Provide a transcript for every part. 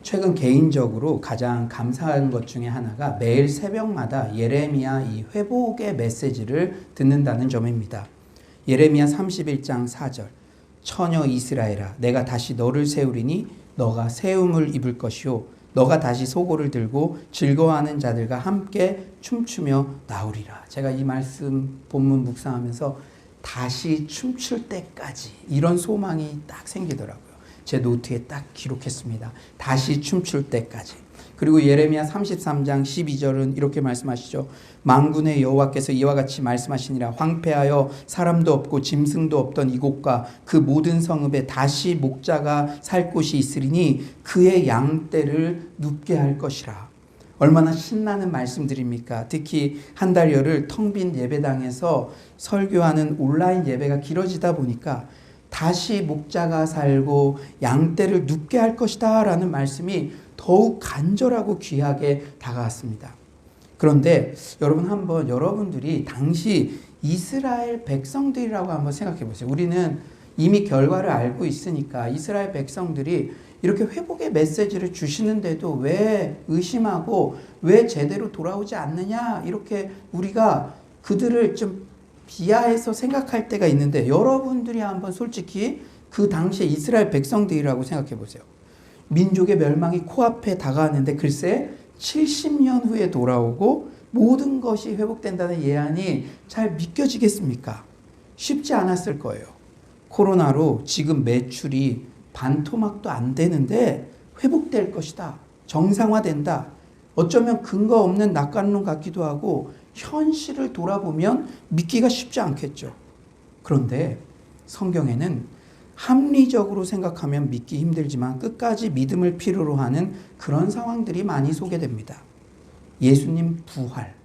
최근 개인적으로 가장 감사한 것 중에 하나가 매일 새벽마다 예레미야 이 회복의 메시지를 듣는다는 점입니다. 예레미야 31장 4절 처녀 이스라엘아 내가 다시 너를 세우리니 너가 세움을 입을 것이요 너가 다시 소고를 들고 즐거워하는 자들과 함께 춤추며 나오리라. 제가 이 말씀 본문 묵상하면서 다시 춤출 때까지 이런 소망이 딱 생기더라고요. 제 노트에 딱 기록했습니다. 다시 춤출 때까지. 그리고 예레미야 33장 12절은 이렇게 말씀하시죠. 만군의 여호와께서 이와 같이 말씀하시니라. 황폐하여 사람도 없고 짐승도 없던 이곳과 그 모든 성읍에 다시 목자가 살 곳이 있으리니 그의 양떼를 눕게 할 것이라. 얼마나 신나는 말씀들입니까? 특히 한 달 열흘 텅 빈 예배당에서 설교하는 온라인 예배가 길어지다 보니까 다시 목자가 살고 양떼를 눕게 할 것이다 라는 말씀이 더욱 간절하고 귀하게 다가왔습니다. 그런데 여러분 한번 여러분들이 당시 이스라엘 백성들이라고 한번 생각해 보세요. 우리는 이미 결과를 알고 있으니까 이스라엘 백성들이 이렇게 회복의 메시지를 주시는데도 왜 의심하고 왜 제대로 돌아오지 않느냐 이렇게 우리가 그들을 좀 비하해서 생각할 때가 있는데 여러분들이 한번 솔직히 그 당시에 이스라엘 백성들이라고 생각해 보세요. 민족의 멸망이 코앞에 다가왔는데 글쎄 70년 후에 돌아오고 모든 것이 회복된다는 예언이 잘 믿겨지겠습니까? 쉽지 않았을 거예요. 코로나로 지금 매출이 반토막도 안 되는데 회복될 것이다. 정상화된다. 어쩌면 근거 없는 낙관론 같기도 하고 현실을 돌아보면 믿기가 쉽지 않겠죠. 그런데 성경에는 합리적으로 생각하면 믿기 힘들지만 끝까지 믿음을 필요로 하는 그런 상황들이 많이 소개됩니다. 예수님 부활,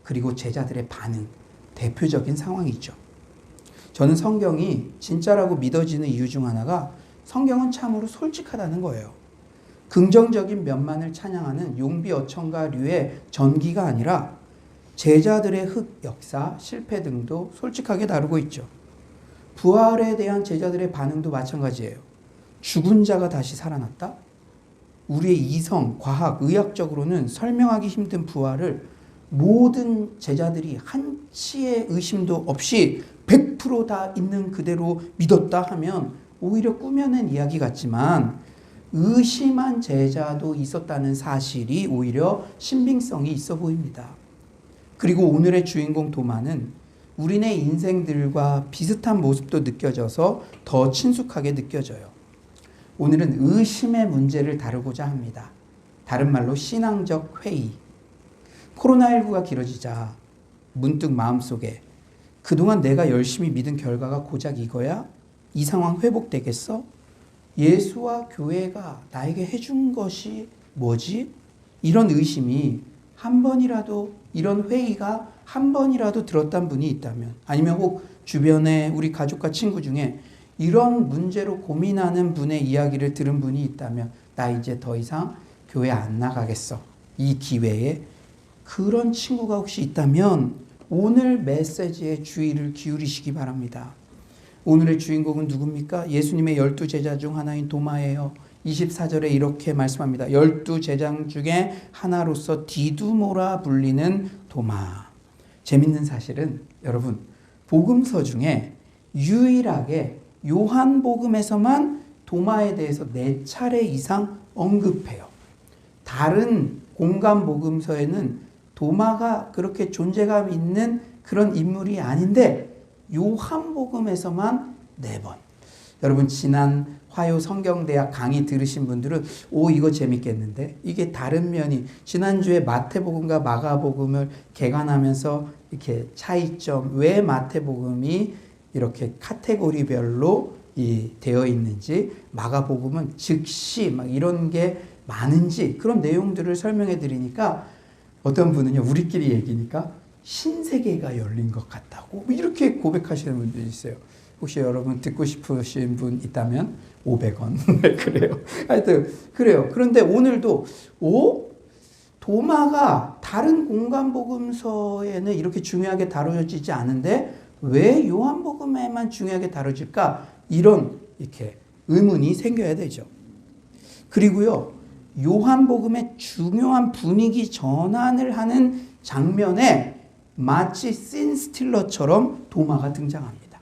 그리고 제자들의 반응, 대표적인 상황이죠. 저는 성경이 진짜라고 믿어지는 이유 중 하나가 성경은 참으로 솔직하다는 거예요. 긍정적인 면만을 찬양하는 용비어천가류의 전기가 아니라 제자들의 흑역사, 실패 등도 솔직하게 다루고 있죠. 부활에 대한 제자들의 반응도 마찬가지예요. 죽은 자가 다시 살아났다? 우리의 이성, 과학, 의학적으로는 설명하기 힘든 부활을 모든 제자들이 한치의 의심도 없이 100% 다 있는 그대로 믿었다 하면 오히려 꾸며낸 이야기 같지만 의심한 제자도 있었다는 사실이 오히려 신빙성이 있어 보입니다. 그리고 오늘의 주인공 도마는 우리네 인생들과 비슷한 모습도 느껴져서 더 친숙하게 느껴져요. 오늘은 의심의 문제를 다루고자 합니다. 다른 말로 신앙적 회의. 코로나19가 길어지자 문득 마음속에 그동안 내가 열심히 믿은 결과가 고작 이거야? 이 상황 회복되겠어? 예수와 교회가 나에게 해준 것이 뭐지? 이런 의심이 한 번이라도 이런 회의가 한 번이라도 들었던 분이 있다면 아니면 혹 주변에 우리 가족과 친구 중에 이런 문제로 고민하는 분의 이야기를 들은 분이 있다면 나 이제 더 이상 교회 안 나가겠어. 이 기회에 그런 친구가 혹시 있다면 오늘 메시지에 주의를 기울이시기 바랍니다. 오늘의 주인공은 누굽니까? 예수님의 12제자 중 하나인 도마예요. 24절에 이렇게 말씀합니다. 12제자 중에 하나로서 디두모라 불리는 도마. 재밌는 사실은 여러분 복음서 중에 유일하게 요한복음에서만 도마에 대해서 4차례 이상 언급해요. 다른 공간 복음서에는 도마가 그렇게 존재감 있는 그런 인물이 아닌데 요한복음에서만 4번. 여러분 지난 화요 성경대학 강의 들으신 분들은 이거 재밌겠는데 이게 다른 면이 지난주에 마태복음과 마가복음을 개관하면서 이렇게 차이점 왜 마태복음이 이렇게 카테고리별로 되어 있는지 마가복음은 즉시 막 이런 게 많은지 그런 내용들을 설명해 드리니까 어떤 분은요 우리끼리 얘기니까 신세계가 열린 것 같다고 이렇게 고백하시는 분들이 있어요. 혹시 여러분 듣고 싶으신 분 있다면 500원. 그래요. 하여튼 그래요. 그런데 오늘도 도마가 다른 공간복음서에는 이렇게 중요하게 다뤄지지 않은데 왜 요한복음에만 중요하게 다뤄질까? 이런 이렇게 의문이 생겨야 되죠. 그리고요. 요한복음의 중요한 분위기 전환을 하는 장면에 마치 씬스틸러처럼 도마가 등장합니다.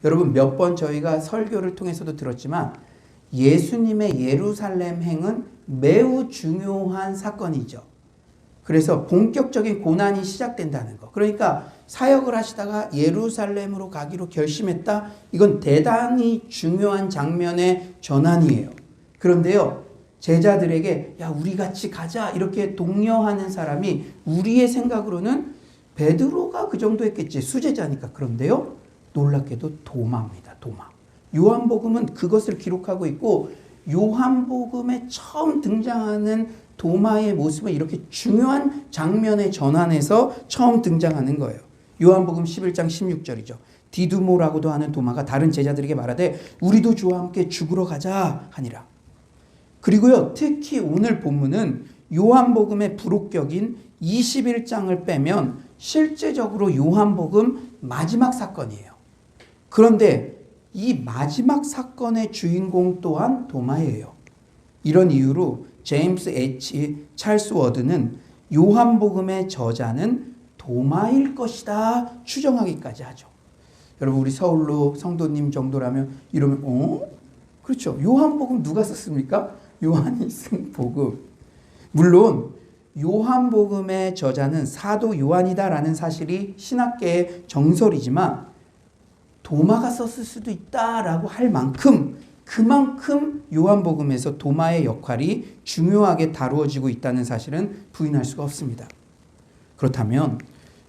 여러분 몇 번 저희가 설교를 통해서도 들었지만 예수님의 예루살렘 행은 매우 중요한 사건이죠. 그래서 본격적인 고난이 시작된다는 거. 그러니까 사역을 하시다가 예루살렘으로 가기로 결심했다. 이건 대단히 중요한 장면의 전환이에요. 그런데요, 제자들에게 야 우리 같이 가자 이렇게 독려하는 사람이 우리의 생각으로는 베드로가 그 정도 했겠지. 수제자니까. 그런데요, 놀랍게도 도마입니다. 도마. 요한복음은 그것을 기록하고 있고 요한복음에 처음 등장하는 도마의 모습은 이렇게 중요한 장면의 전환에서 처음 등장하는 거예요. 요한복음 11장 16절이죠. 디두모라고도 하는 도마가 다른 제자들에게 말하되 우리도 주와 함께 죽으러 가자 하니라. 그리고요, 특히 오늘 본문은 요한복음의 부록격인 21장을 빼면 실제적으로 요한복음 마지막 사건이에요. 그런데 이 마지막 사건의 주인공 또한 도마예요. 이런 이유로 제임스 H. 찰스 워드는 요한복음의 저자는 도마일 것이다 추정하기까지 하죠. 여러분 우리 서울로 성도님 정도라면 이러면 그렇죠. 요한복음 누가 썼습니까? 요한이 쓴 복음. 물론 요한복음의 저자는 사도 요한이다라는 사실이 신학계의 정설이지만 도마가 썼을 수도 있다라고 할 만큼 그만큼 요한복음에서 도마의 역할이 중요하게 다루어지고 있다는 사실은 부인할 수가 없습니다. 그렇다면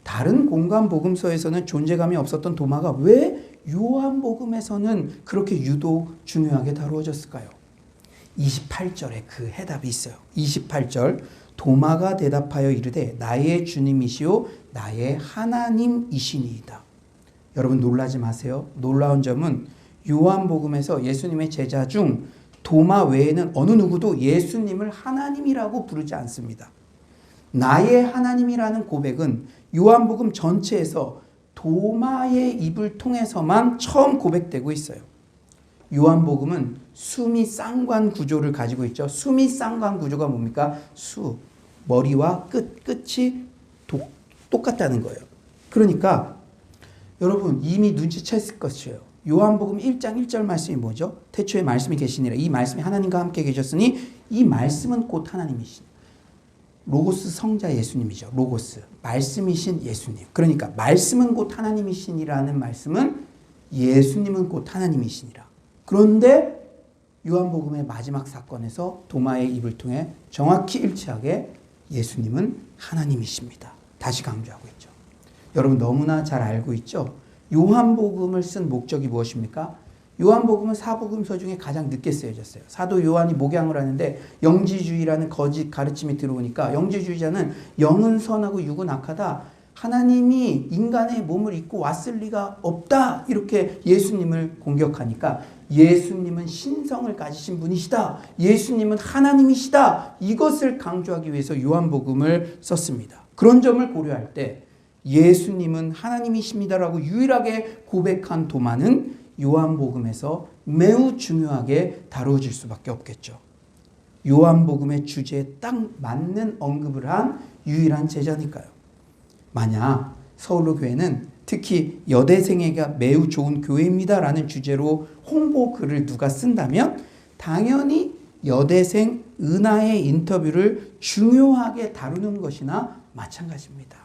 다른 공간 복음서에서는 존재감이 없었던 도마가 왜 요한복음에서는 그렇게 유독 중요하게 다루어졌을까요? 28절에 그 해답이 있어요. 28절 도마가 대답하여 이르되 나의 주님이시오 나의 하나님이시니이다. 여러분 놀라지 마세요. 놀라운 점은 요한복음에서 예수님의 제자 중 도마 외에는 어느 누구도 예수님을 하나님이라고 부르지 않습니다. 나의 하나님이라는 고백은 요한복음 전체에서 도마의 입을 통해서만 처음 고백되고 있어요. 요한복음은 수미 쌍관 구조를 가지고 있죠. 수미 쌍관 구조가 뭡니까? 머리와 끝이 똑같다는 거예요. 그러니까 여러분 이미 눈치챘을 것이에요. 요한복음 1장 1절 말씀이 뭐죠? 태초에 말씀이 계시니라. 이 말씀이 하나님과 함께 계셨으니 이 말씀은 곧 하나님이신 로고스 성자 예수님이죠. 로고스 말씀이신 예수님. 그러니까 말씀은 곧 하나님이신이라는 말씀은 예수님은 곧 하나님이시니라. 그런데 요한복음의 마지막 사건에서 도마의 입을 통해 정확히 일치하게 예수님은 하나님이십니다. 다시 강조하고 있죠. 여러분 너무나 잘 알고 있죠. 요한복음을 쓴 목적이 무엇입니까? 요한복음은 사복음서 중에 가장 늦게 쓰여졌어요. 사도 요한이 목양을 하는데 영지주의라는 거짓 가르침이 들어오니까 영지주의자는 영은 선하고 육은 악하다. 하나님이 인간의 몸을 입고 왔을 리가 없다. 이렇게 예수님을 공격하니까 예수님은 신성을 가지신 분이시다. 예수님은 하나님이시다. 이것을 강조하기 위해서 요한복음을 썼습니다. 그런 점을 고려할 때 예수님은 하나님이십니다라고 유일하게 고백한 도마는 요한복음에서 매우 중요하게 다루어질 수밖에 없겠죠. 요한복음의 주제에 딱 맞는 언급을 한 유일한 제자니까요. 만약 서울로 교회는 특히 여대생에게 매우 좋은 교회입니다라는 주제로 홍보 글을 누가 쓴다면 당연히 여대생 은하의 인터뷰를 중요하게 다루는 것이나 마찬가지입니다.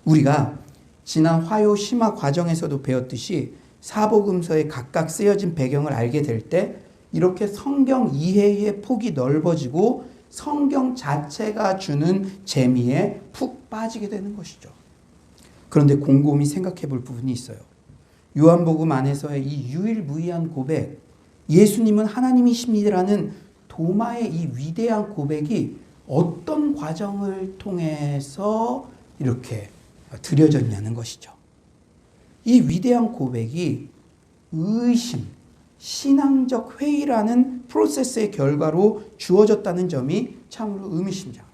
우리가 지난 화요 심화 과정에서도 배웠듯이 사복음서에 각각 쓰여진 배경을 알게 될 때 이렇게 성경 이해의 폭이 넓어지고 성경 자체가 주는 재미에 푹 빠지게 되는 것이죠. 그런데 곰곰이 생각해 볼 부분이 있어요. 요한복음 안에서의 이 유일무이한 고백, 예수님은 하나님이십니다라는 도마의 이 위대한 고백이 어떤 과정을 통해서 이렇게 드려졌냐는 것이죠. 이 위대한 고백이 의심, 신앙적 회의라는 프로세스의 결과로 주어졌다는 점이 참으로 의미심장합니다.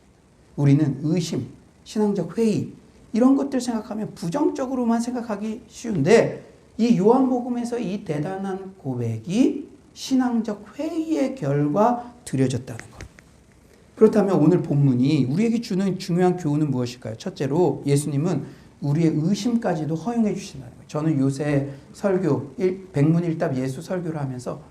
우리는 의심, 신앙적 회의 이런 것들 생각하면 부정적으로만 생각하기 쉬운데 이 요한복음에서 이 대단한 고백이 신앙적 회의의 결과 드려졌다는 것. 그렇다면 오늘 본문이 우리에게 주는 중요한 교훈은 무엇일까요? 첫째로 예수님은 우리의 의심까지도 허용해 주신다는 거예요. 저는 요새 설교, 백문일답 예수 설교를 하면서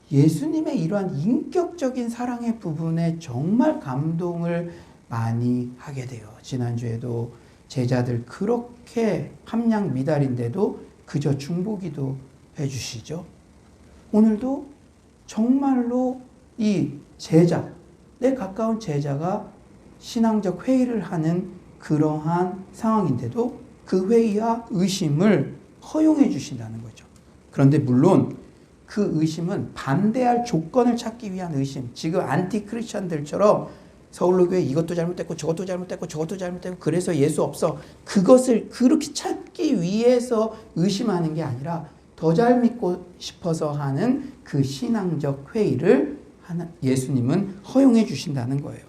예수님의 이러한 인격적인 사랑의 부분에 정말 감동을 많이 하게 돼요. 지난주에도 제자들 그렇게 함량 미달인데도 그저 중보기도 해주시죠. 오늘도 정말로 이 제자, 내 가까운 제자가 신앙적 회의를 하는 그러한 상황인데도 그 회의와 의심을 허용해 주신다는 거죠. 그런데 물론 그 의심은 반대할 조건을 찾기 위한 의심, 지금 안티 크리스천들처럼 서울로교회 이것도 잘못됐고 저것도 잘못됐고 저것도 잘못됐고 그래서 예수 없어, 그것을 그렇게 찾기 위해서 의심하는 게 아니라 더 잘 믿고 싶어서 하는 그 신앙적 회의를 예수님은 허용해 주신다는 거예요.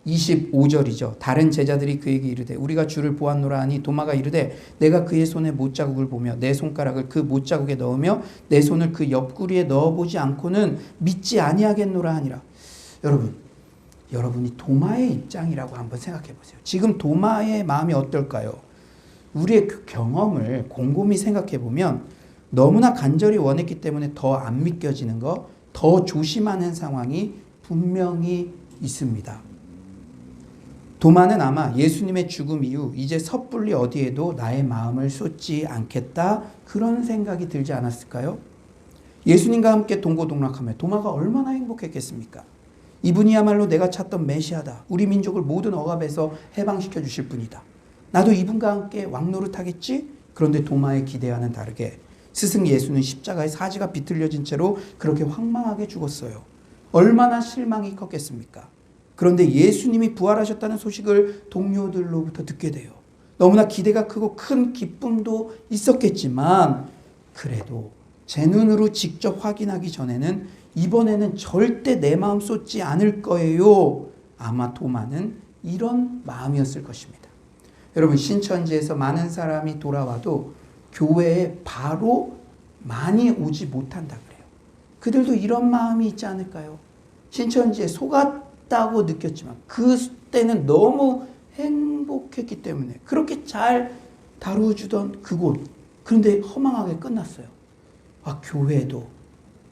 25절이죠. 다른 제자들이 그에게 이르되 우리가 주를 보았노라 하니 도마가 이르되 내가 그의 손에 못자국을 보며 내 손가락을 그 못자국에 넣으며 내 손을 그 옆구리에 넣어보지 않고는 믿지 아니하겠노라 하니라. 여러분이 도마의 입장이라고 한번 생각해 보세요. 지금 도마의 마음이 어떨까요? 우리의 그 경험을 곰곰이 생각해 보면 너무나 간절히 원했기 때문에 더 안 믿겨지는 거, 더 조심하는 상황이 분명히 있습니다. 도마는 아마 예수님의 죽음 이후 이제 섣불리 어디에도 나의 마음을 쏟지 않겠다, 그런 생각이 들지 않았을까요? 예수님과 함께 동고동락하며 도마가 얼마나 행복했겠습니까? 이분이야말로 내가 찾던 메시아다. 우리 민족을 모든 억압에서 해방시켜 주실 분이다. 나도 이분과 함께 왕노릇하겠지? 그런데 도마의 기대와는 다르게 스승 예수는 십자가의 사지가 비틀려진 채로 그렇게 황망하게 죽었어요. 얼마나 실망이 컸겠습니까? 그런데 예수님이 부활하셨다는 소식을 동료들로부터 듣게 돼요. 너무나 기대가 크고 큰 기쁨도 있었겠지만 그래도 제 눈으로 직접 확인하기 전에는 이번에는 절대 내 마음 쏟지 않을 거예요. 아마 도마는 이런 마음이었을 것입니다. 여러분, 신천지에서 많은 사람이 돌아와도 교회에 바로 많이 오지 못한다 그래요. 그들도 이런 마음이 있지 않을까요? 신천지에 속았다고 느꼈지만 그때는 너무 행복했기 때문에 그렇게 잘 다루어주던 그곳, 그런데 허망하게 끝났어요. 교회도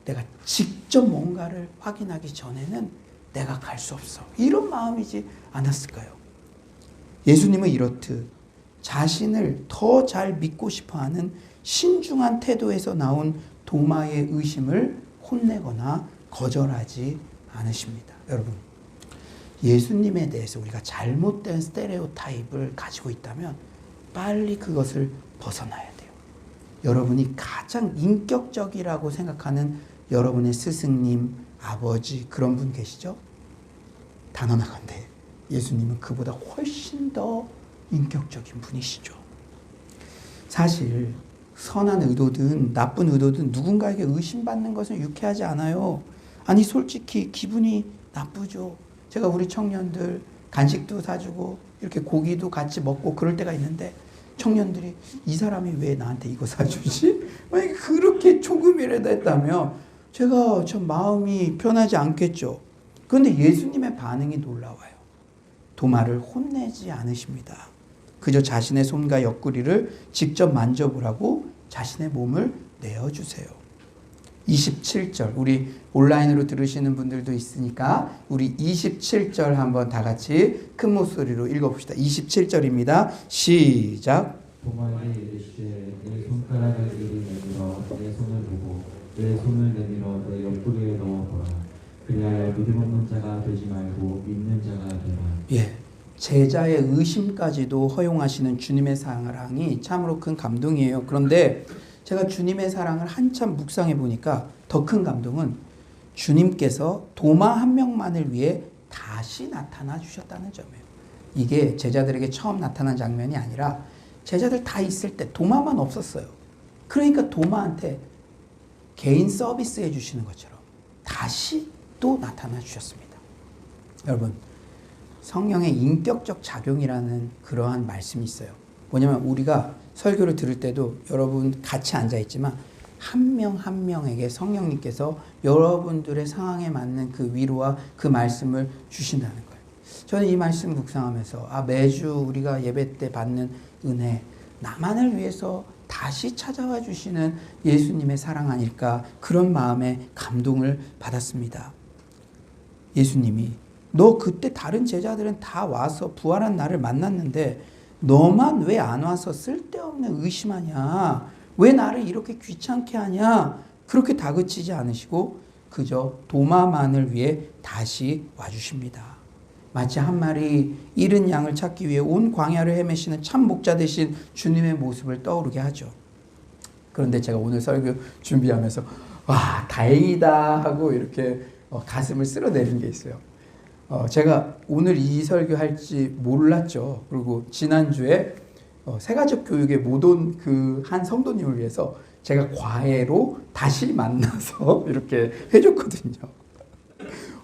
내가 직접 뭔가를 확인하기 전에는 내가 갈 수 없어, 이런 마음이지 않았을까요? 예수님은 이렇듯 자신을 더 잘 믿고 싶어하는 신중한 태도에서 나온 도마의 의심을 혼내거나 거절하지 않으십니다. 여러분, 예수님에 대해서 우리가 잘못된 스테레오타입을 가지고 있다면 빨리 그것을 벗어나야 돼요. 여러분이 가장 인격적이라고 생각하는 여러분의 스승님, 아버지, 그런 분 계시죠? 단언하건대 예수님은 그보다 훨씬 더 인격적인 분이시죠. 사실 선한 의도든 나쁜 의도든 누군가에게 의심받는 것은 유쾌하지 않아요. 아니 솔직히 기분이 나쁘죠. 제가 우리 청년들 간식도 사주고 이렇게 고기도 같이 먹고 그럴 때가 있는데 청년들이 이 사람이 왜 나한테 이거 사주지? 만약에 그렇게 조금이라도 했다면 제가 좀 마음이 편하지 않겠죠. 그런데 예수님의 반응이 놀라워요. 도마를 혼내지 않으십니다. 그저 자신의 손과 옆구리를 직접 만져보라고 자신의 몸을 내어주세요. 27절, 우리 온라인으로 들으시는 분들도 있으니까 우리 27절 한번 다 같이 큰 목소리로 읽어봅시다. 27절입니다. 시작. 도마에게 이르시되 내 손가락을 이리 내밀어 내 손을 보고 내 손을 내밀어 내 옆구리에 넣어보라. 그리하여 믿음 없는 자가 되지 말고 믿는 자가 되라. 예, 제자의 의심까지도 허용하시는 주님의 사랑이 참으로 큰 감동이에요. 그런데 제가 주님의 사랑을 한참 묵상해 보니까 더 큰 감동은 주님께서 도마 한 명만을 위해 다시 나타나 주셨다는 점이에요. 이게 제자들에게 처음 나타난 장면이 아니라 제자들 다 있을 때 도마만 없었어요. 그러니까 도마한테 개인 서비스 해주시는 것처럼 다시 또 나타나 주셨습니다. 여러분, 성령의 인격적 작용이라는 그러한 말씀이 있어요. 뭐냐면 우리가 설교를 들을 때도 여러분 같이 앉아있지만 한 명 한 명에게 성령님께서 여러분들의 상황에 맞는 그 위로와 그 말씀을 주신다는 거예요. 저는 이 말씀 묵상하면서 매주 우리가 예배 때 받는 은혜, 나만을 위해서 다시 찾아와 주시는 예수님의 사랑 아닐까, 그런 마음에 감동을 받았습니다. 예수님이 너 그때 다른 제자들은 다 와서 부활한 나를 만났는데 너만 왜 안 와서 쓸데없는 의심하냐, 왜 나를 이렇게 귀찮게 하냐, 그렇게 다그치지 않으시고 그저 도마만을 위해 다시 와주십니다. 마치 한 마리 잃은 양을 찾기 위해 온 광야를 헤매시는 참 목자 되신 주님의 모습을 떠오르게 하죠. 그런데 제가 오늘 설교 준비하면서 와, 다행이다 하고 이렇게 가슴을 쓸어내린 게 있어요. 제가 오늘 이 설교할지 몰랐죠. 그리고 지난주에 새가족 교육에 못 온 그 한 성도님을 위해서 제가 과외로 다시 만나서 이렇게 해줬거든요.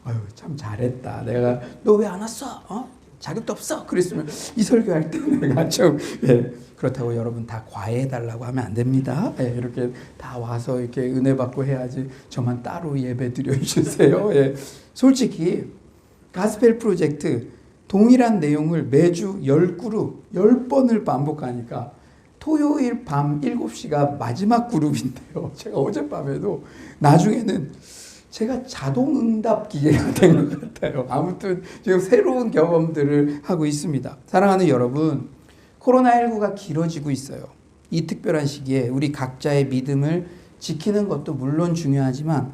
아유, 참 잘했다. 내가 너 왜 안 왔어? 자격도 없어. 그랬으면 이 설교할 때 내가 좀 그렇다고 여러분 다 과외해달라고 하면 안 됩니다. 이렇게 다 와서 이렇게 은혜 받고 해야지 저만 따로 예배 드려주세요. 솔직히 가스펠 프로젝트 동일한 내용을 매주 10그룹 10번을 반복하니까 토요일 밤 7시가 마지막 그룹인데요. 제가 어젯밤에도 나중에는 제가 자동응답 기계가 된 것 같아요. 아무튼 지금 새로운 경험들을 하고 있습니다. 사랑하는 여러분, 코로나19가 길어지고 있어요. 이 특별한 시기에 우리 각자의 믿음을 지키는 것도 물론 중요하지만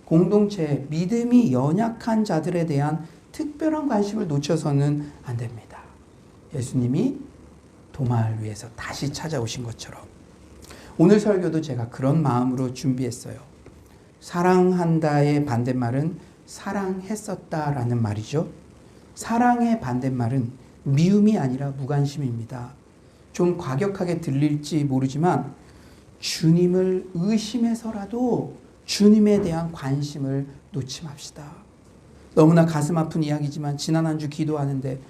공동체의 믿음이 연약한 자들에 대한 특별한 관심을 놓쳐서는 안 됩니다. 예수님이 도마를 위해서 다시 찾아오신 것처럼 오늘 설교도 제가 그런 마음으로 준비했어요. 사랑한다의 반대말은 사랑했었다라는 말이죠. 사랑의 반대말은 미움이 아니라 무관심입니다. 좀 과격하게 들릴지 모르지만 주님을 의심해서라도 주님에 대한 관심을 놓지 맙시다. 너무나 가슴 아픈 이야기지만 지난 한 주 기도하는데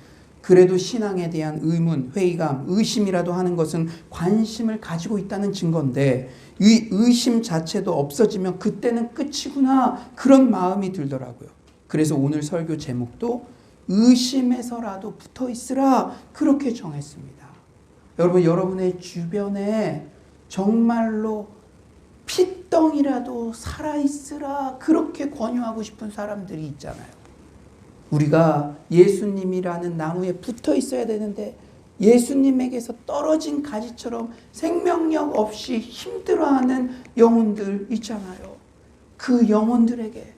그래도 신앙에 대한 의문, 회의감, 의심이라도 하는 것은 관심을 가지고 있다는 증거인데 이 의심 자체도 없어지면 그때는 끝이구나, 그런 마음이 들더라고요. 그래서 오늘 설교 제목도 의심에서라도 붙어 있으라, 그렇게 정했습니다. 여러분, 여러분의 주변에 정말로 핏덩이라도 살아있으라 그렇게 권유하고 싶은 사람들이 있잖아요. 우리가 예수님이라는 나무에 붙어 있어야 되는데 예수님에게서 떨어진 가지처럼 생명력 없이 힘들어하는 영혼들 있잖아요. 그 영혼들에게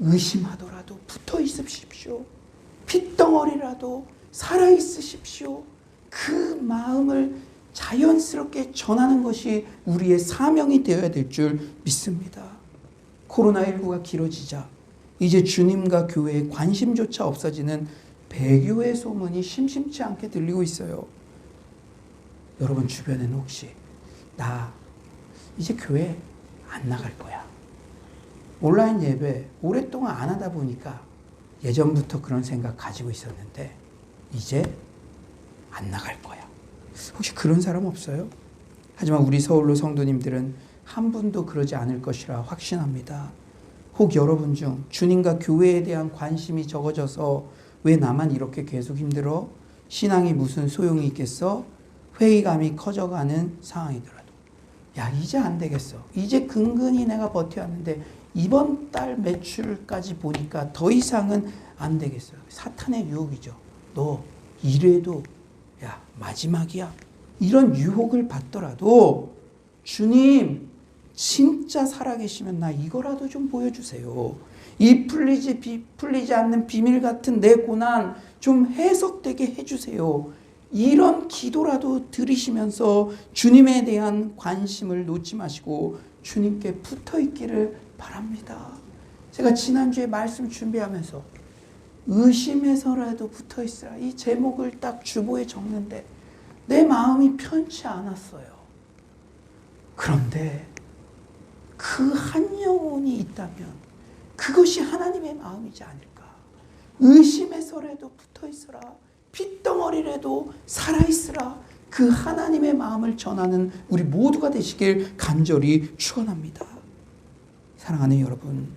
의심하더라도 붙어 있으십시오. 핏덩어리라도 살아있으십시오. 그 마음을 자연스럽게 전하는 것이 우리의 사명이 되어야 될 줄 믿습니다. 코로나19가 길어지자 이제 주님과 교회에 관심조차 없어지는 배교의 소문이 심심치 않게 들리고 있어요. 여러분 주변에는 혹시 나 이제 교회 안 나갈 거야, 온라인 예배 오랫동안 안 하다 보니까 예전부터 그런 생각 가지고 있었는데 이제 안 나갈 거야, 혹시 그런 사람 없어요? 하지만 우리 서울로 성도님들은 한 분도 그러지 않을 것이라 확신합니다. 혹 여러분 중 주님과 교회에 대한 관심이 적어져서 왜 나만 이렇게 계속 힘들어? 신앙이 무슨 소용이 있겠어? 회의감이 커져가는 상황이더라도 야, 이제 안 되겠어. 이제 근근히 내가 버텨왔는데 이번 달 매출까지 보니까 더 이상은 안 되겠어요. 사탄의 유혹이죠. 너 이래도 야 마지막이야, 이런 유혹을 받더라도 주님 진짜 살아계시면 나 이거라도 좀 보여주세요. 이 풀리지 않는 비밀 같은 내 고난 좀 해석되게 해주세요. 이런 기도라도 드리시면서 주님에 대한 관심을 놓지 마시고 주님께 붙어 있기를 바랍니다. 제가 지난주에 말씀 준비하면서 의심해서라도 붙어 있으라, 이 제목을 딱 주보에 적는데 내 마음이 편치 않았어요. 그런데 그 한 영혼이 있다면 그것이 하나님의 마음이지 않을까. 의심해서라도 붙어 있으라, 핏덩어리라도 살아있으라, 그 하나님의 마음을 전하는 우리 모두가 되시길 간절히 축원합니다. 사랑하는 여러분,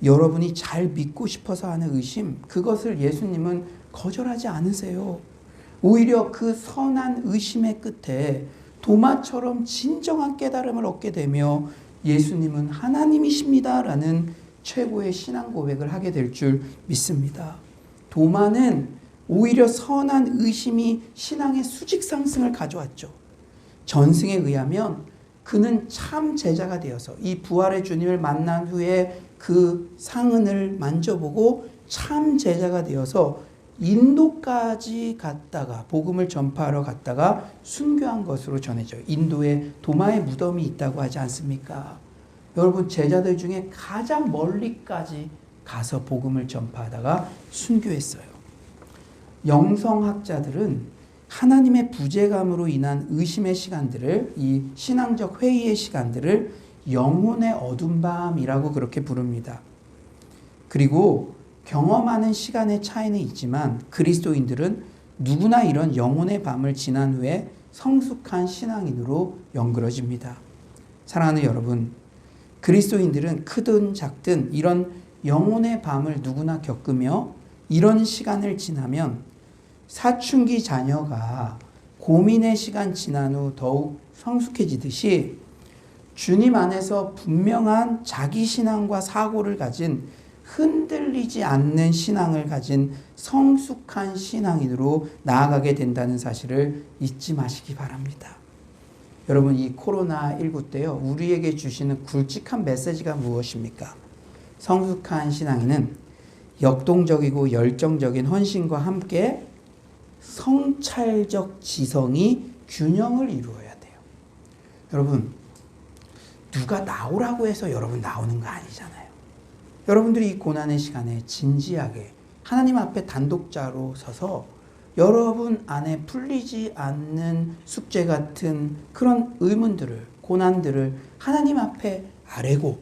여러분이 잘 믿고 싶어서 하는 의심, 그것을 예수님은 거절하지 않으세요. 오히려 그 선한 의심의 끝에 도마처럼 진정한 깨달음을 얻게 되며 예수님은 하나님이십니다라는 최고의 신앙 고백을 하게 될 줄 믿습니다. 도마는 오히려 선한 의심이 신앙의 수직 상승을 가져왔죠. 전승에 의하면 그는 참 제자가 되어서 이 부활의 주님을 만난 후에 그 상흔을 만져보고 참 제자가 되어서 인도까지 갔다가 복음을 전파하러 갔다가 순교한 것으로 전해져요. 인도에 도마의 무덤이 있다고 하지 않습니까? 여러분, 제자들 중에 가장 멀리까지 가서 복음을 전파하다가 순교했어요. 영성학자들은 하나님의 부재감으로 인한 의심의 시간들을, 이 신앙적 회의의 시간들을 영혼의 어둠 밤이라고 그렇게 부릅니다. 그리고 경험하는 시간의 차이는 있지만 그리스도인들은 누구나 이런 영혼의 밤을 지난 후에 성숙한 신앙인으로 연그러집니다. 사랑하는 여러분, 그리스도인들은 크든 작든 이런 영혼의 밤을 누구나 겪으며 이런 시간을 지나면 사춘기 자녀가 고민의 시간 지난 후 더욱 성숙해지듯이 주님 안에서 분명한 자기 신앙과 사고를 가진 흔들리지 않는 신앙을 가진 성숙한 신앙인으로 나아가게 된다는 사실을 잊지 마시기 바랍니다. 여러분, 이 코로나19 때요, 우리에게 주시는 굵직한 메시지가 무엇입니까? 성숙한 신앙인은 역동적이고 열정적인 헌신과 함께 성찰적 지성이 균형을 이루어야 돼요. 여러분, 누가 나오라고 해서 여러분 나오는 거 아니잖아요. 여러분들이 이 고난의 시간에 진지하게 하나님 앞에 단독자로 서서 여러분 안에 풀리지 않는 숙제 같은 그런 의문들을, 고난들을 하나님 앞에 아뢰고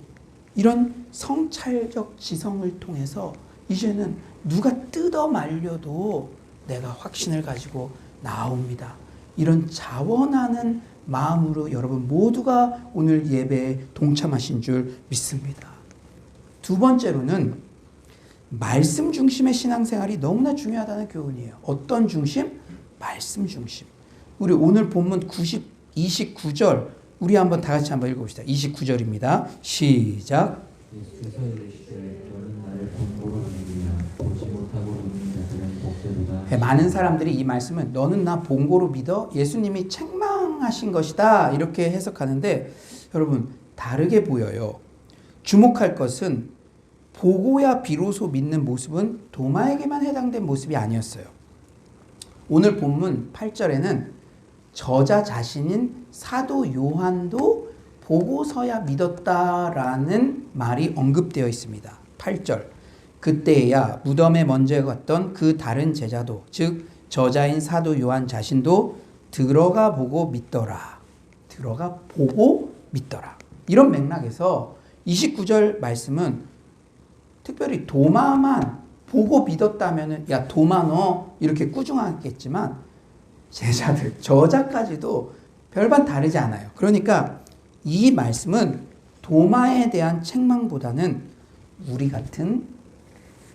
이런 성찰적 지성을 통해서 이제는 누가 뜯어 말려도 내가 확신을 가지고 나옵니다. 이런 자원하는 마음으로 여러분 모두가 오늘 예배에 동참하신 줄 믿습니다. 두 번째로는 말씀 중심의 신앙생활이 너무나 중요하다는 교훈이에요. 어떤 중심? 말씀 중심. 우리 오늘 본문 29절 우리 한번 다 같이 한번 읽어봅시다. 29절입니다. 시작. 예수께서 이르시되 너는 나를 본보로 믿으며 보지 못하고 믿는 자들은 복되도다. 많은 사람들이 이 말씀은 너는 나 본고로 믿어? 예수님이 책망하신 것이다 이렇게 해석하는데 여러분 다르게 보여요. 주목할 것은 보고야 비로소 믿는 모습은 도마에게만 해당된 모습이 아니었어요. 오늘 본문 8절에는 저자 자신인 사도 요한도 보고서야 믿었다라는 말이 언급되어 있습니다. 8절. 그때야 무덤에 먼저 갔던 그 다른 제자도, 즉 저자인 사도 요한 자신도 들어가 보고 믿더라. 들어가 보고 믿더라. 이런 맥락에서 29절 말씀은 특별히 도마만 보고 믿었다면은 야 도마 너 이렇게 꾸중하겠지만 제자들, 저자까지도 별반 다르지 않아요. 그러니까 이 말씀은 도마에 대한 책망보다는 우리 같은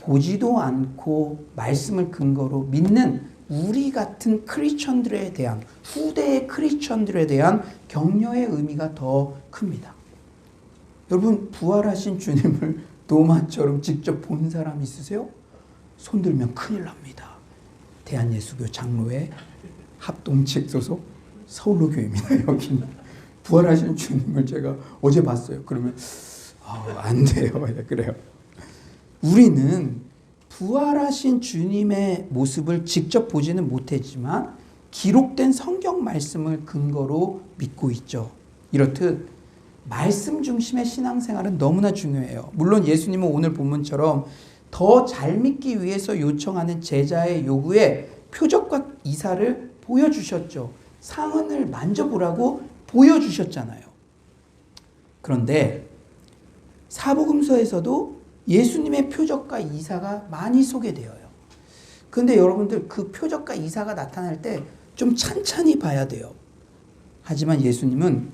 보지도 않고 말씀을 근거로 믿는 우리 같은 크리스천들에 대한, 후대의 크리스천들에 대한 격려의 의미가 더 큽니다. 여러분 부활하신 주님을 도마처럼 직접 본 사람 있으세요? 손들면 큰일 납니다. 대한예수교 장로회 합동측 소속 서울로교입니다. 여기는 부활하신 주님을 제가 어제 봤어요. 그러면 안 돼요. 그래요. 우리는 부활하신 주님의 모습을 직접 보지는 못했지만 기록된 성경 말씀을 근거로 믿고 있죠. 이렇듯 말씀 중심의 신앙생활은 너무나 중요해요. 물론 예수님은 오늘 본문처럼 더 잘 믿기 위해서 요청하는 제자의 요구에 표적과 이사를 보여주셨죠. 상흔을 만져보라고 보여주셨잖아요. 그런데 사복음서에서도 예수님의 표적과 이사가 많이 소개되어요. 그런데 여러분들 그 표적과 이사가 나타날 때 좀 찬찬히 봐야 돼요. 하지만 예수님은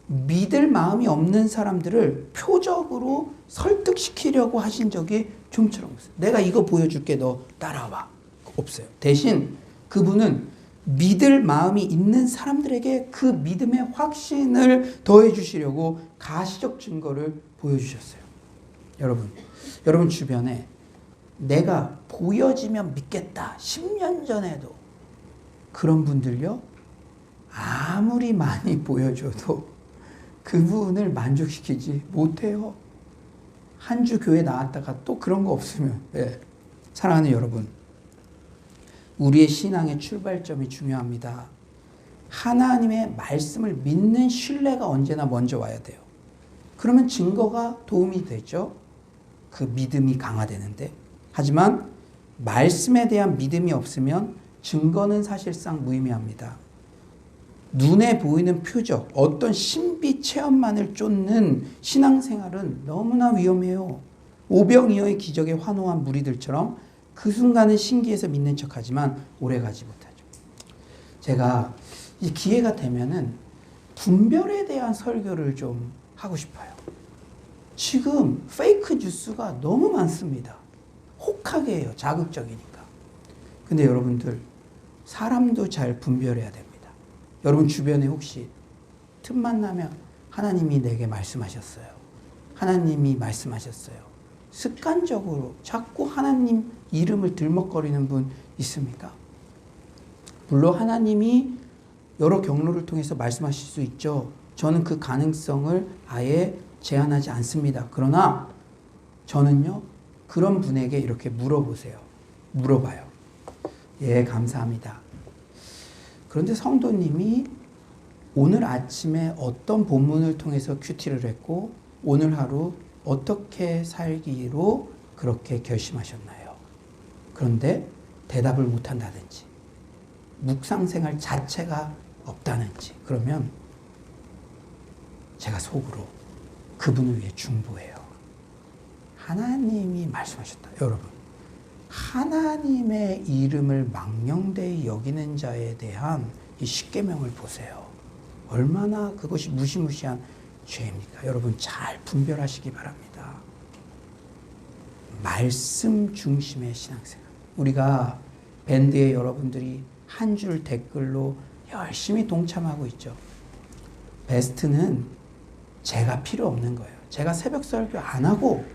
믿을 마음이 없는 사람들을 표적으로 설득시키려고 하신 적이 좀처럼 없어요. 내가 이거 보여줄게, 너 따라와. 없어요. 대신 그분은 믿을 마음이 있는 사람들에게 그 믿음의 확신을 더해 주시려고 가시적 증거를 보여주셨어요. 여러분 주변에 내가 보여지면 믿겠다 10년 전에도 그런 분들요, 아무리 많이 보여줘도 그분을 만족시키지 못해요. 한 주 교회 나왔다가 또 그런 거 없으면. 사랑하는 여러분, 우리의 신앙의 출발점이 중요합니다. 하나님의 말씀을 믿는 신뢰가 언제나 먼저 와야 돼요. 그러면 증거가 도움이 되죠. 그 믿음이 강화되는데. 하지만 말씀에 대한 믿음이 없으면 증거는 사실상 무의미합니다. 눈에 보이는 표적, 어떤 신비 체험만을 쫓는 신앙생활은 너무나 위험해요. 오병이어의 기적에 환호한 무리들처럼 그 순간은 신기해서 믿는 척하지만 오래가지 못하죠. 제가 이 기회가 되면은 분별에 대한 설교를 좀 하고 싶어요. 지금 페이크 뉴스가 너무 많습니다. 혹하게 해요. 자극적이니까. 근데 여러분들, 사람도 잘 분별해야 됩니다. 여러분 주변에 혹시 틈만 나면 하나님이 내게 말씀하셨어요. 하나님이 말씀하셨어요. 습관적으로 자꾸 하나님 이름을 들먹거리는 분 있습니까? 물론 하나님이 여러 경로를 통해서 말씀하실 수 있죠. 저는 그 가능성을 아예 제한하지 않습니다. 그러나 저는요, 그런 분에게 이렇게 물어보세요. 물어봐요. 예, 감사합니다. 그런데 성도님이 오늘 아침에 어떤 본문을 통해서 큐티를 했고 오늘 하루 어떻게 살기로 그렇게 결심하셨나요? 그런데 대답을 못한다든지 묵상생활 자체가 없다는지, 그러면 제가 속으로 그분을 위해 중보해요. 하나님이 말씀하셨다. 여러분, 하나님의 이름을 망령되이 여기는 자에 대한 이 십계명을 보세요. 얼마나 그것이 무시무시한 죄입니까? 여러분 잘 분별하시기 바랍니다. 말씀 중심의 신앙생활. 우리가 밴드의 여러분들이 한 줄 댓글로 열심히 동참하고 있죠. 베스트는 제가 필요 없는 거예요. 제가 새벽 설교 안 하고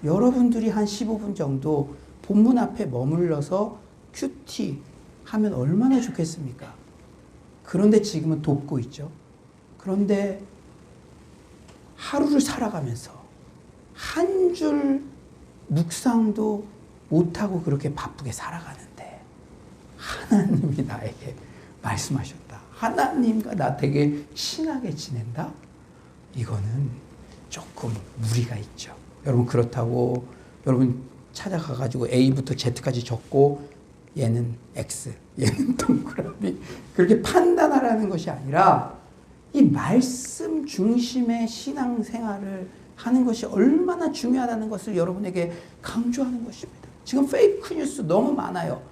여러분들이 한 15분 정도 본문 앞에 머물러서 큐티 하면 얼마나 좋겠습니까? 그런데 지금은 돕고 있죠. 그런데 하루를 살아가면서 한 줄 묵상도 못하고 그렇게 바쁘게 살아가는데 하나님이 나에게 말씀하셨다. 하나님과 나 되게 친하게 지낸다? 이거는 조금 무리가 있죠. 여러분 그렇다고 여러분 찾아가가지고 A부터 Z까지 적고 얘는 X, 얘는 동그라미 그렇게 판단하라는 것이 아니라 이 말씀 중심의 신앙생활을 하는 것이 얼마나 중요하다는 것을 여러분에게 강조하는 것입니다. 지금 페이크 뉴스 너무 많아요.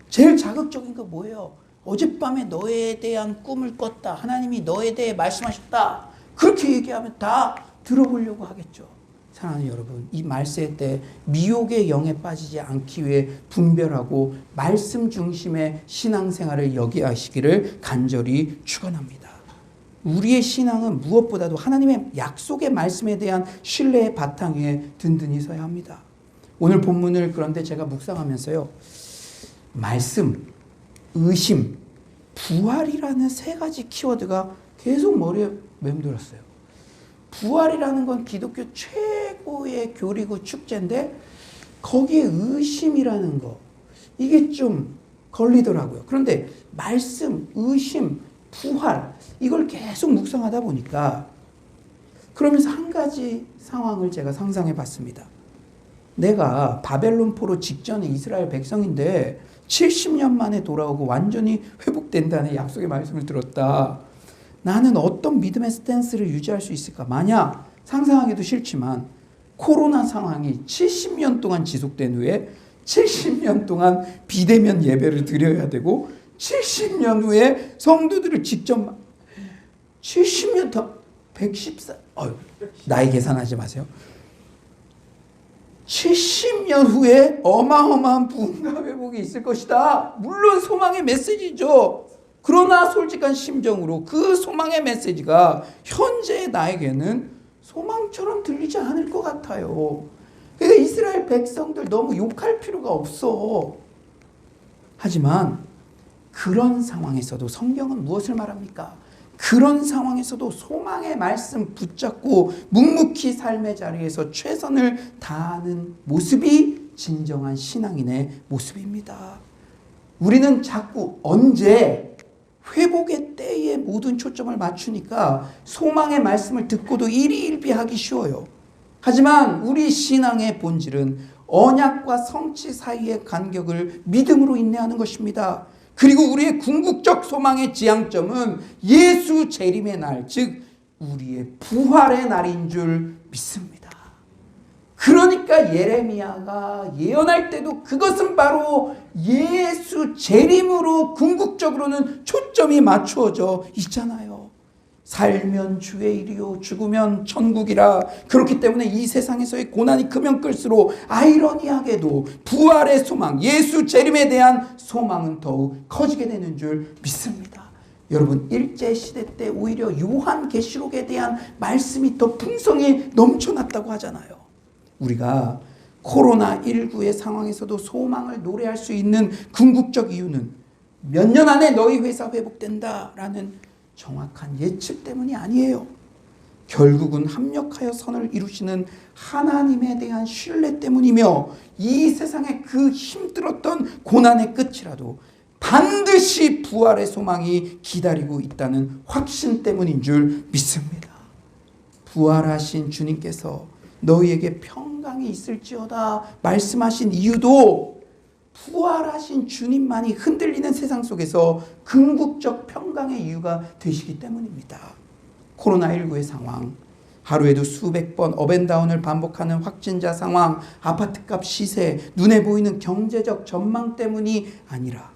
제일 자극적인 거 뭐예요? 어젯밤에 너에 대한 꿈을 꿨다. 하나님이 너에 대해 말씀하셨다. 그렇게 얘기하면 다 들어보려고 하겠죠. 사랑하는 여러분, 이 말세 때 미혹의 영에 빠지지 않기 위해 분별하고 말씀 중심의 신앙생활을 여기하시기를 간절히 축원합니다. 우리의 신앙은 무엇보다도 하나님의 약속의 말씀에 대한 신뢰의 바탕 위에 든든히 서야 합니다. 오늘 본문을 그런데 제가 묵상하면서요, 말씀, 의심, 부활이라는 세 가지 키워드가 계속 머리에 맴돌았어요. 부활이라는 건 기독교 최고의 교리고 축제인데 거기에 의심이라는 거, 이게 좀 걸리더라고요. 그런데 말씀, 의심, 부활, 이걸 계속 묵상하다 보니까 그러면서 한 가지 상황을 제가 상상해 봤습니다. 내가 바벨론 포로 직전에 이스라엘 백성인데 70년 만에 돌아오고 완전히 회복된다는 약속의 말씀을 들었다. 나는 어떤 믿음의 스탠스를 유지할 수 있을까? 만약 상상하기도 싫지만 코로나 상황이 70년 동안 지속된 후에 70년 동안 비대면 예배를 드려야 되고 70년 후에 성도들을 직접 70년 더 114 나이 계산하지 마세요. 70년 후에 어마어마한 부흥과 회복이 있을 것이다. 물론 소망의 메시지죠. 그러나 솔직한 심정으로 그 소망의 메시지가 현재의 나에게는 소망처럼 들리지 않을 것 같아요. 그러니까 이스라엘 백성들 너무 욕할 필요가 없어. 하지만 그런 상황에서도 성경은 무엇을 말합니까? 그런 상황에서도 소망의 말씀 붙잡고 묵묵히 삶의 자리에서 최선을 다하는 모습이 진정한 신앙인의 모습입니다. 우리는 자꾸 언제 회복의 때에 모든 초점을 맞추니까 소망의 말씀을 듣고도 일희일비하기 쉬워요. 하지만 우리 신앙의 본질은 언약과 성취 사이의 간격을 믿음으로 인내하는 것입니다. 그리고 우리의 궁극적 소망의 지향점은 예수 재림의 날, 즉 우리의 부활의 날인 줄 믿습니다. 그러니까 예레미야가 예언할 때도 그것은 바로 예수 재림으로 궁극적으로는 초점이 맞추어져 있잖아요. 살면 주의 일이요 죽으면 천국이라. 그렇기 때문에 이 세상에서의 고난이 크면 클수록 아이러니하게도 부활의 소망, 예수 재림에 대한 소망은 더욱 커지게 되는 줄 믿습니다. 여러분, 일제시대 때 오히려 요한계시록에 대한 말씀이 더 풍성히 넘쳐났다고 하잖아요. 우리가 코로나19의 상황에서도 소망을 노래할 수 있는 궁극적 이유는 몇 년 안에 너희 회사 회복된다라는 정확한 예측 때문이 아니에요. 결국은 합력하여 선을 이루시는 하나님에 대한 신뢰 때문이며 이 세상의 그 힘들었던 고난의 끝이라도 반드시 부활의 소망이 기다리고 있다는 확신 때문인 줄 믿습니다. 부활하신 주님께서 너희에게 평강이 있을지어다 말씀하신 이유도 부활하신 주님만이 흔들리는 세상 속에서 궁극적 평강의 이유가 되시기 때문입니다. 코로나19의 상황, 하루에도 수백 번 업앤다운을 반복하는 확진자 상황, 아파트값 시세, 눈에 보이는 경제적 전망 때문이 아니라,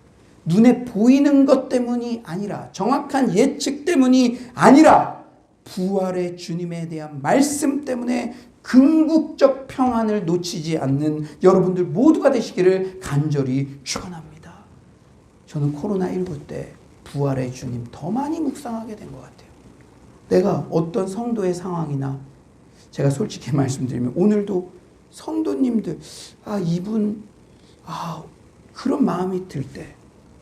눈에 보이는 것 때문이 아니라, 정확한 예측 때문이 아니라 부활의 주님에 대한 말씀 때문에 궁극적 평안을 놓치지 않는 여러분들 모두가 되시기를 간절히 축원합니다. 저는 코로나19 때 부활의 주님 더 많이 묵상하게 된 것 같아요. 내가 어떤 성도의 상황이나, 제가 솔직히 말씀드리면 오늘도 성도님들 이분 그런 마음이 들 때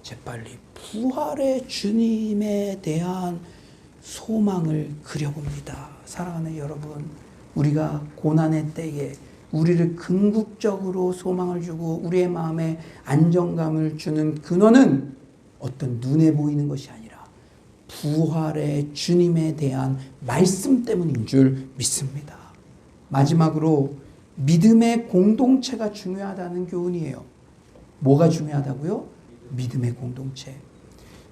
재빨리 부활의 주님에 대한 소망을 그려봅니다. 사랑하는 여러분, 우리가 고난의 때에 우리를 궁극적으로 소망을 주고 우리의 마음에 안정감을 주는 근원은 어떤 눈에 보이는 것이 아니라 부활의 주님에 대한 말씀 때문인 줄 믿습니다. 마지막으로 믿음의 공동체가 중요하다는 교훈이에요. 뭐가 중요하다고요? 믿음의 공동체.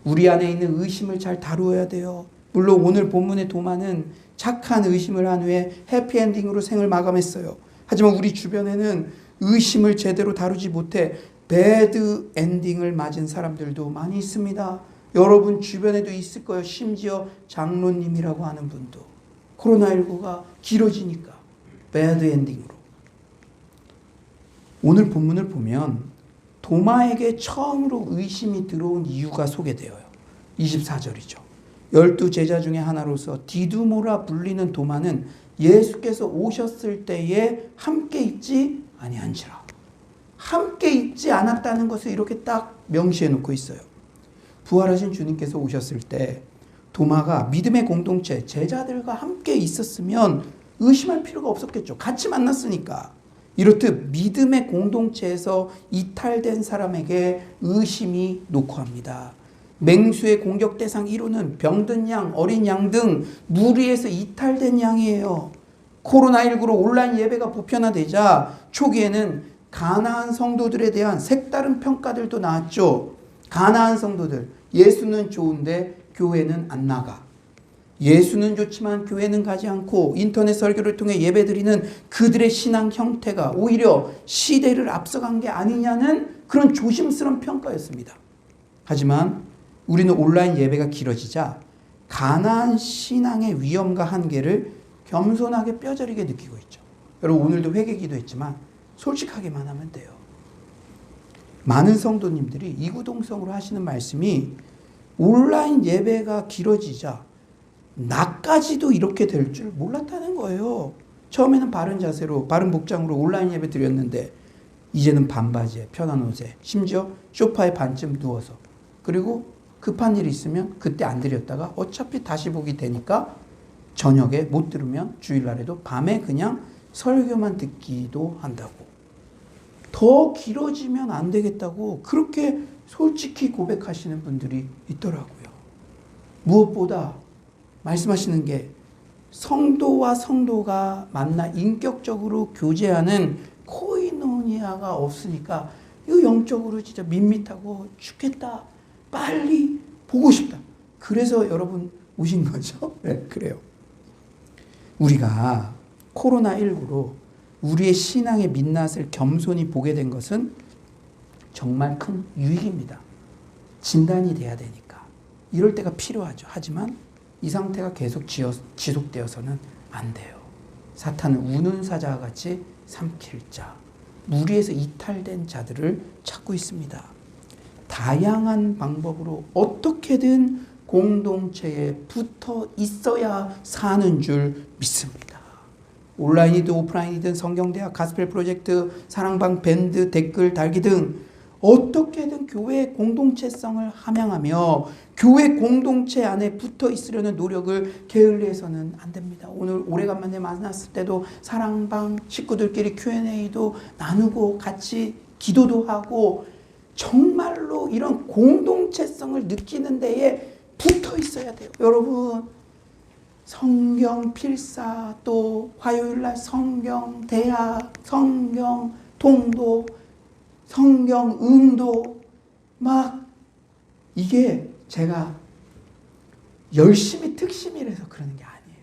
우리 안에 있는 의심을 잘 다루어야 돼요. 물론 오늘 본문의 도마는 착한 의심을 한 후에 해피엔딩으로 생을 마감했어요. 하지만 우리 주변에는 의심을 제대로 다루지 못해 배드 엔딩을 맞은 사람들도 많이 있습니다. 여러분 주변에도 있을 거예요. 심지어 장로님이라고 하는 분도. 코로나19가 길어지니까 배드 엔딩으로. 오늘 본문을 보면 도마에게 처음으로 의심이 들어온 이유가 소개되어요. 24절이죠. 12 제자 중에 하나로서 디두모라 불리는 도마는 예수께서 오셨을 때에 함께 있지 아니한지라. 함께 있지 않았다는 것을 이렇게 딱 명시해 놓고 있어요. 부활하신 주님께서 오셨을 때 도마가 믿음의 공동체, 제자들과 함께 있었으면 의심할 필요가 없었겠죠. 같이 만났으니까. 이렇듯 믿음의 공동체에서 이탈된 사람에게 의심이 녹화합니다. 맹수의 공격 대상 1호는 병든 양, 어린 양 등 무리에서 이탈된 양이에요. 코로나19로 온라인 예배가 보편화되자 초기에는 가나안 성도들에 대한 색다른 평가들도 나왔죠. 가나안 성도들, 예수는 좋은데 교회는 안 나가. 예수는 좋지만 교회는 가지 않고 인터넷 설교를 통해 예배드리는 그들의 신앙 형태가 오히려 시대를 앞서간 게 아니냐는 그런 조심스러운 평가였습니다. 하지만 우리는 온라인 예배가 길어지자 가나안 신앙의 위험과 한계를 겸손하게 뼈저리게 느끼고 있죠. 여러분 오늘도 회개 기도했지만 솔직하게만 하면 돼요. 많은 성도님들이 이구동성으로 하시는 말씀이 온라인 예배가 길어지자 나까지도 이렇게 될 줄 몰랐다는 거예요. 처음에는 바른 자세로 바른 복장으로 온라인 예배 드렸는데 이제는 반바지에 편한 옷에 심지어 소파에 반쯤 누워서 그리고 급한 일이 있으면 그때 안 드렸다가 어차피 다시 보기 되니까 저녁에 못 들으면 주일날에도 밤에 그냥 설교만 듣기도 한다고. 더 길어지면 안 되겠다고 그렇게 솔직히 고백하시는 분들이 있더라고요. 무엇보다 말씀하시는 게 성도와 성도가 만나 인격적으로 교제하는 코이노니아가 없으니까 이거 영적으로 진짜 밋밋하고 죽겠다. 빨리 보고 싶다. 그래서 여러분 오신 거죠? 네, 그래요. 우리가 코로나19로 우리의 신앙의 민낯을 겸손히 보게 된 것은 정말 큰 유익입니다. 진단이 돼야 되니까. 이럴 때가 필요하죠. 하지만 이 상태가 계속 지속되어서는 안 돼요. 사탄은 우는 사자와 같이 삼킬 자, 무리에서 이탈된 자들을 찾고 있습니다. 다양한 방법으로 어떻게든 공동체에 붙어 있어야 사는 줄 믿습니다. 온라인이든 오프라인이든 성경대학, 가스펠 프로젝트, 사랑방, 밴드, 댓글 달기 등 어떻게든 교회의 공동체성을 함양하며 교회 공동체 안에 붙어 있으려는 노력을 게을리해서는 안 됩니다. 오늘 오래간만에 만났을 때도 사랑방, 식구들끼리 Q&A도 나누고 같이 기도도 하고 정말로 이런 공동체성을 느끼는 데에 붙어 있어야 돼요. 여러분 성경 필사 또 화요일날 성경 대학, 성경 통도, 성경 음도 막 이게 제가 열심히 특심이라서 그러는 게 아니에요.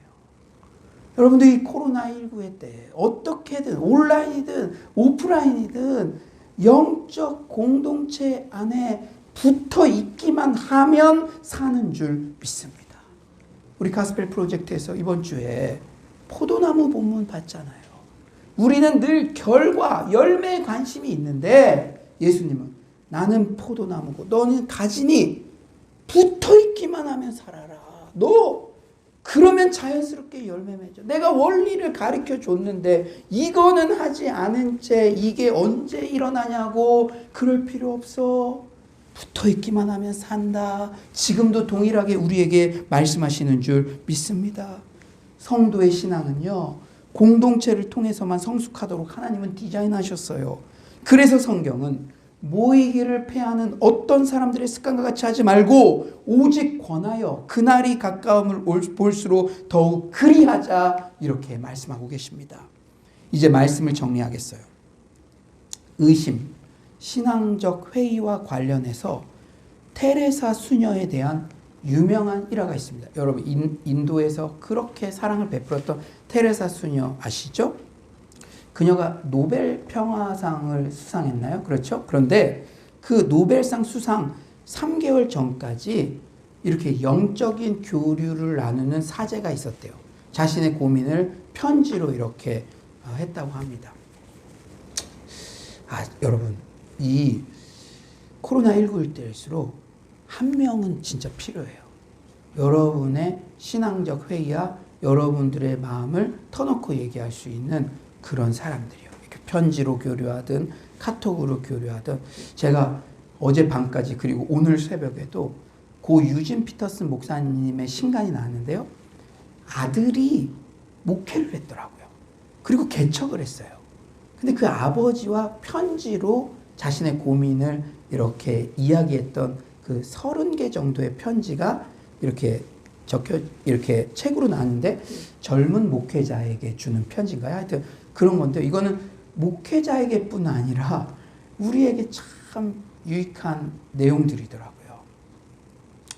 여러분들 이 코로나19의 때 어떻게든 온라인이든 오프라인이든 영적 공동체 안에 붙어 있기만 하면 사는 줄 믿습니다. 우리 가스펠 프로젝트에서 이번 주에 포도나무 본문 봤잖아요. 우리는 늘 결과, 열매에 관심이 있는데 예수님은 나는 포도나무고 너는 가지니 붙어 있기만 하면 살아라. 너 그러면 자연스럽게 열매 맺어. 내가 원리를 가르쳐 줬는데 이거는 하지 않은 채 이게 언제 일어나냐고 그럴 필요 없어. 붙어 있기만 하면 산다. 지금도 동일하게 우리에게 말씀하시는 줄 믿습니다. 성도의 신앙은요, 공동체를 통해서만 성숙하도록 하나님은 디자인하셨어요. 그래서 성경은 모이기를 패하는 어떤 사람들의 습관과 같이 하지 말고 오직 권하여 그날이 가까움을 볼수록 더욱 그리하자 이렇게 말씀하고 계십니다. 이제 말씀을 정리하겠어요. 의심, 신앙적 회의와 관련해서 테레사 수녀에 대한 유명한 일화가 있습니다. 여러분 인도에서 그렇게 사랑을 베풀었던 테레사 수녀 아시죠? 그녀가 노벨 평화상을 수상했나요? 그렇죠? 그런데 그 노벨상 수상 3개월 전까지 이렇게 영적인 교류를 나누는 사제가 있었대요. 자신의 고민을 편지로 이렇게 했다고 합니다. 여러분 이 코로나19일 때일수록 한 명은 진짜 필요해요. 여러분의 신앙적 회의와 여러분들의 마음을 터놓고 얘기할 수 있는 그런 사람들이요. 이렇게 편지로 교류하든 카톡으로 교류하든. 제가 어제 밤까지 그리고 오늘 새벽에도 고 유진 피터슨 목사님의 신간이 나왔는데요. 아들이 목회를 했더라고요. 그리고 개척을 했어요. 근데 그 아버지와 편지로 자신의 고민을 이렇게 이야기했던 그 30개 정도의 편지가 이렇게 적혀 이렇게 책으로 나왔는데 젊은 목회자에게 주는 편지인가요? 하여튼 그런 건데 이거는 목회자에게뿐 아니라 우리에게 참 유익한 내용들이더라고요.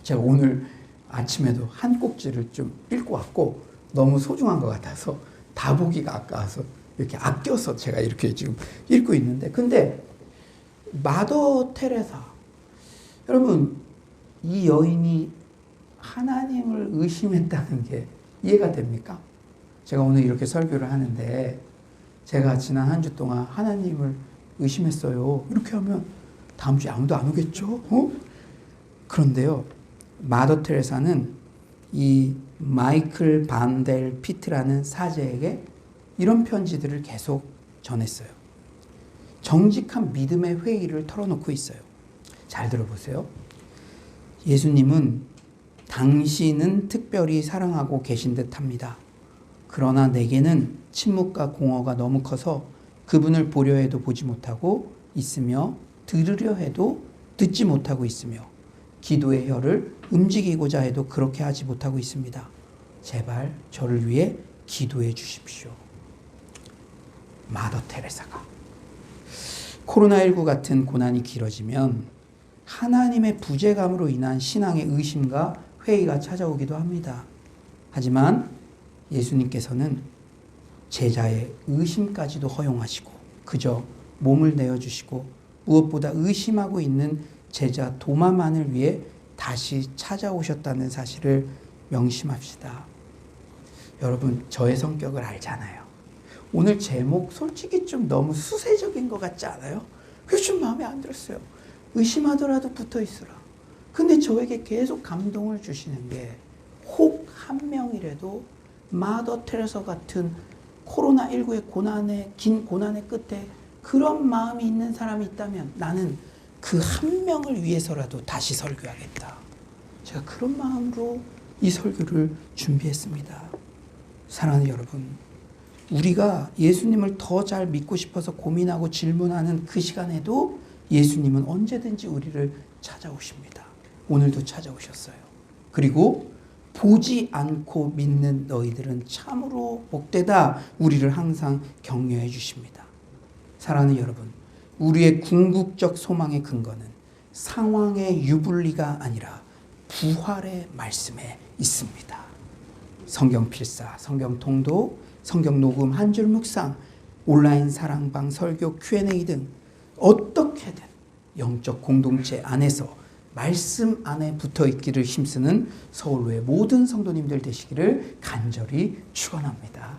제가 오늘 아침에도 한 꼭지를 좀 읽고 왔고 너무 소중한 것 같아서 다 보기가 아까워서 이렇게 아껴서 제가 이렇게 지금 읽고 있는데 근데 마더 테레사 여러분, 이 여인이 하나님을 의심했다는 게 이해가 됩니까? 제가 오늘 이렇게 설교를 하는데 제가 지난 한 주 동안 하나님을 의심했어요. 이렇게 하면 다음 주에 아무도 안 오겠죠? 그런데요, 마더 테레사는 이 마이클 반델 피트라는 사제에게 이런 편지들을 계속 전했어요. 정직한 믿음의 회의를 털어놓고 있어요. 잘 들어보세요. 예수님은 당신은 특별히 사랑하고 계신 듯합니다. 그러나 내게는 침묵과 공허가 너무 커서 그분을 보려 해도 보지 못하고 있으며 들으려 해도 듣지 못하고 있으며 기도의 혀를 움직이고자 해도 그렇게 하지 못하고 있습니다. 제발 저를 위해 기도해 주십시오. 마더 테레사가 코로나19 같은 고난이 길어지면 하나님의 부재감으로 인한 신앙의 의심과 회의가 찾아오기도 합니다. 하지만 예수님께서는 제자의 의심까지도 허용하시고 그저 몸을 내어주시고 무엇보다 의심하고 있는 제자 도마만을 위해 다시 찾아오셨다는 사실을 명심합시다. 여러분, 저의 성격을 알잖아요. 오늘 제목 솔직히 좀 너무 수세적인 것 같지 않아요? 그래서 좀 마음에 안 들었어요. 의심하더라도 붙어 있으라. 근데 저에게 계속 감동을 주시는 게 혹 한 명이라도 마더 테레사 같은 코로나19의 긴 고난의 끝에 그런 마음이 있는 사람이 있다면 나는 그 한 명을 위해서라도 다시 설교하겠다. 제가 그런 마음으로 이 설교를 준비했습니다. 사랑하는 여러분, 우리가 예수님을 더 잘 믿고 싶어서 고민하고 질문하는 그 시간에도 예수님은 언제든지 우리를 찾아오십니다. 오늘도 찾아오셨어요. 그리고 보지 않고 믿는 너희들은 참으로 복되다. 우리를 항상 격려해 주십니다. 사랑하는 여러분, 우리의 궁극적 소망의 근거는 상황의 유불리가 아니라 부활의 말씀에 있습니다. 성경 필사, 성경 통독, 성경 녹음, 한 줄 묵상, 온라인 사랑방, 설교, Q&A 등 어떻게든 영적 공동체 안에서 말씀 안에 붙어 있기를 힘쓰는 서울로의 모든 성도님들 되시기를 간절히 축원합니다.